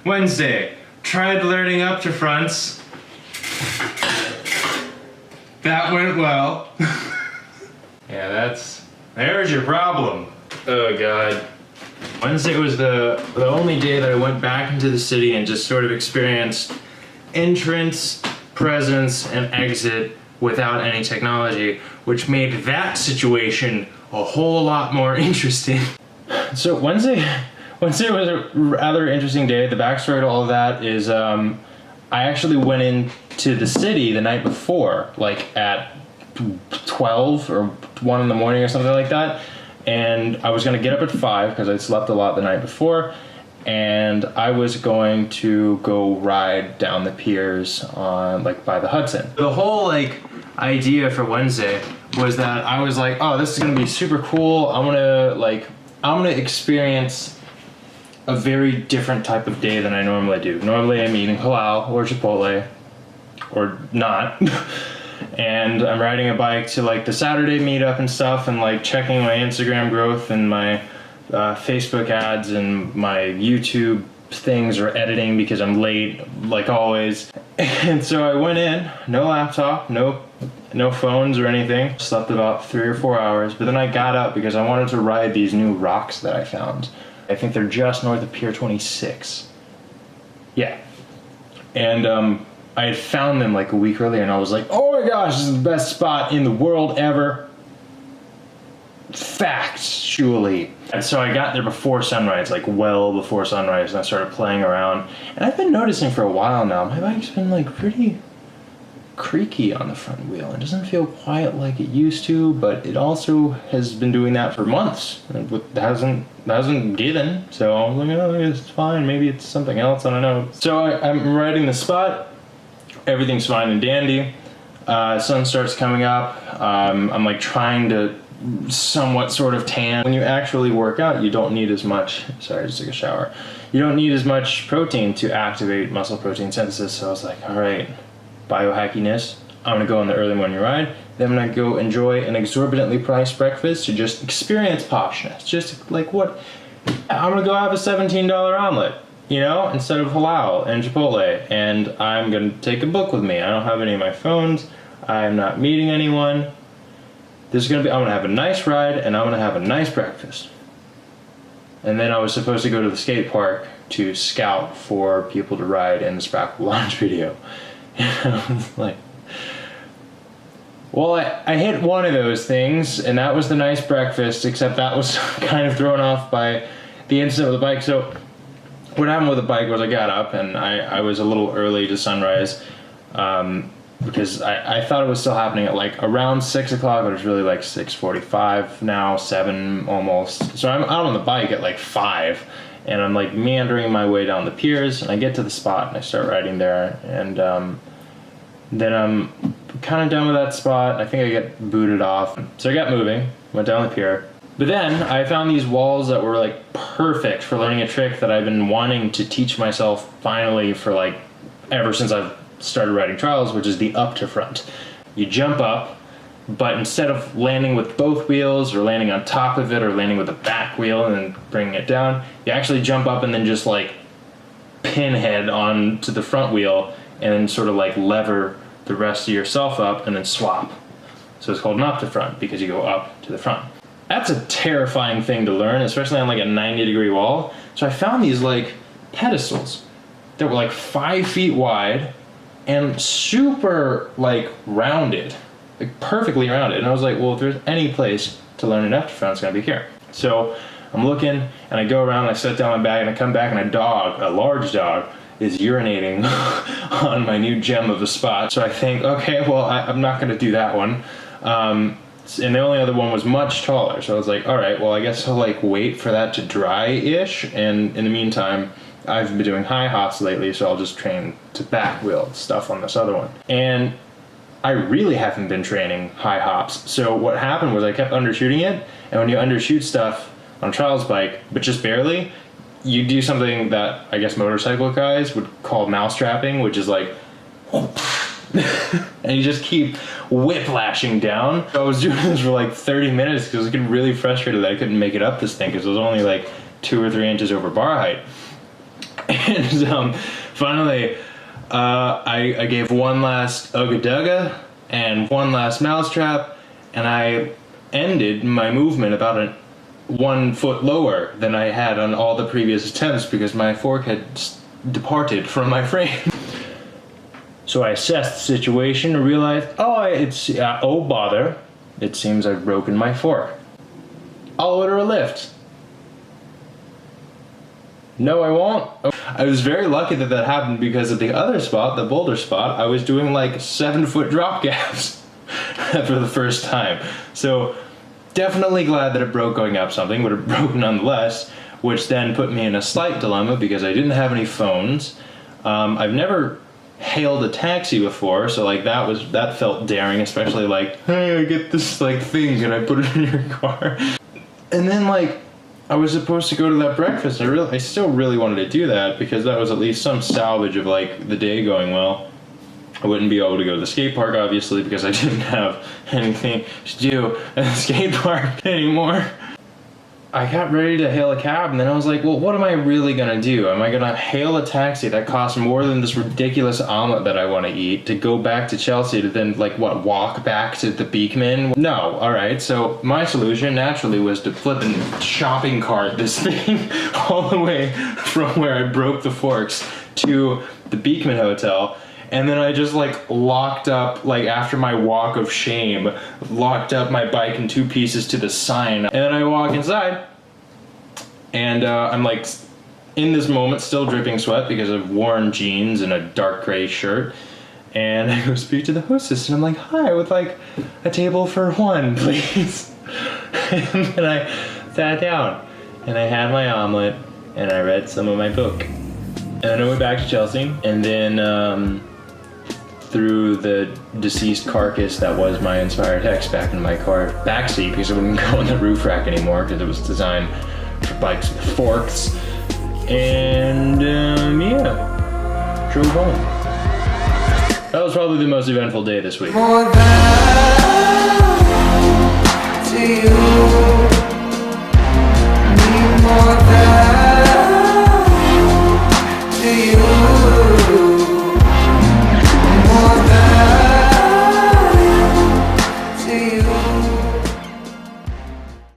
Wednesday, tried learning up to fronts. That went well. Yeah, there's your problem. Oh God. Wednesday was the only day that I went back into the city and just sort of experienced entrance, presence, and exit without any technology, which made that situation a whole lot more interesting. So Wednesday was a rather interesting day. The backstory to all of that is I actually went into the city the night before, like at 12 or 1 in the morning or something like that. And I was gonna get up at 5 because I slept a lot the night before, and I was going to go ride down the piers on by the Hudson. The whole idea for Wednesday was that I was like, oh, this is gonna be super cool. I'm gonna experience a very different type of day than I normally do. Normally I'm eating halal or Chipotle, or not. And I'm riding a bike to the Saturday meetup and stuff, and checking my Instagram growth and my Facebook ads and my YouTube things are editing because I'm late, like always. And so I went in, no laptop, no phones or anything. Slept about 3 or 4 hours, but then I got up because I wanted to ride these new rocks that I found. I think they're just north of Pier 26. Yeah. And I had found them a week earlier, and I was like, oh my gosh, this is the best spot in the world ever. Factually. And so I got there before sunrise, well before sunrise, and I started playing around. And I've been noticing for a while now, my bike's been pretty creaky on the front wheel. It doesn't feel quite like it used to, but it also has been doing that for months. And it hasn't given, so I'm like, oh, it's fine, maybe it's something else, I don't know. So I'm riding the spot. Everything's fine and dandy. Sun starts coming up. I'm trying to somewhat sort of tan. When you actually work out, you don't need as much, sorry, I just took a shower. You don't need as much protein to activate muscle protein synthesis. So I was like, all right, biohackiness. I'm gonna go on the early morning ride. Then I'm gonna go enjoy an exorbitantly priced breakfast to just experience poshness. Just what, I'm gonna go have a $17 omelet, instead of halal and Chipotle, and I'm gonna take a book with me. I don't have any of my phones. I'm not meeting anyone. I'm gonna have a nice ride, and I'm gonna have a nice breakfast. And then I was supposed to go to the skate park to scout for people to ride in the Sprout launch video. And I was like, well, I hit one of those things, and that was the nice breakfast, except that was kind of thrown off by the incident with the bike. So what happened with the bike was I got up, and I was a little early to sunrise, because I thought it was still happening at around 6 o'clock, but it was really 6:45 now, 7 almost. So I'm out on the bike at 5, and I'm meandering my way down the piers, and I get to the spot and I start riding there, and then I'm kind of done with that spot. I think I get booted off. So I got moving, went down the pier. But then I found these walls that were perfect for learning a trick that I've been wanting to teach myself finally for ever since I've started riding trials, which is the up to front. You jump up, but instead of landing with both wheels or landing on top of it or landing with the back wheel and then bringing it down, you actually jump up and then just pinhead onto the front wheel and then sort of lever the rest of yourself up and then swap. So it's called an up to front because you go up to the front. That's a terrifying thing to learn, especially on a 90-degree wall. So I found these pedestals that were 5 feet wide and super rounded, perfectly rounded. And I was like, well, if there's any place to learn an up to front, it's gonna be here. So I'm looking, and I go around, and I set down my bag, and I come back, and a large dog, is urinating on my new gem of a spot. So I think, okay, well, I'm not gonna do that one. And the only other one was much taller. So I was like, all right, well, I guess I'll wait for that to dry-ish. And in the meantime, I've been doing high hops lately, so I'll just train to back wheel stuff on this other one. And I really haven't been training high hops. So what happened was I kept undershooting it. And when you undershoot stuff on a trials bike, but just barely, you do something that I guess motorcycle guys would call mousetrapping, which is and you just keep whiplashing down. So I was doing this for 30 minutes because I was getting really frustrated that I couldn't make it up this thing because it was only 2 or 3 inches over bar height. And finally, I gave one last Ugga Dugga and one last mousetrap, and I ended my movement about 1 foot lower than I had on all the previous attempts because my fork had departed from my frame. So I assessed the situation and realized, oh bother, it seems I've broken my fork. I'll order a lift. No, I won't. I was very lucky that that happened because at the other spot, the boulder spot, I was doing like 7-foot drop gaps for the first time. So definitely glad that it broke going up something, but it broke nonetheless, which then put me in a slight dilemma because I didn't have any phones. I've never hailed a taxi before, so like that felt daring, especially like, hey, I get this like thing, can I put it in your car? And then like, I was supposed to go to that breakfast. I still really wanted to do that because that was at least some salvage of like the day going well. I wouldn't be able to go to the skate park obviously because I didn't have anything to do at the skate park anymore. I got ready to hail a cab and then I was like, well, what am I really gonna do? Am I gonna hail a taxi that costs more than this ridiculous omelet that I want to eat to go back to Chelsea to then like walk back to the Beekman? No, alright, so my solution naturally was to flip and shopping cart this thing all the way from where I broke the forks to the Beekman Hotel. And then I just like locked up, like after my walk of shame, locked up my bike in 2 pieces to the sign. And then I walk inside and I'm like in this moment still dripping sweat because I've worn jeans and a dark gray shirt. And I go speak to the hostess and I'm like, hi, I would like a table for 1, please. And then I sat down and I had my omelet and I read some of my book. And then I went back to Chelsea and then threw the deceased carcass that was my Inspired Hex back in my car backseat because it wouldn't go in the roof rack anymore because it was designed for bikes with forks. And yeah, drove home. That was probably the most eventful day this week. More than to you, need more than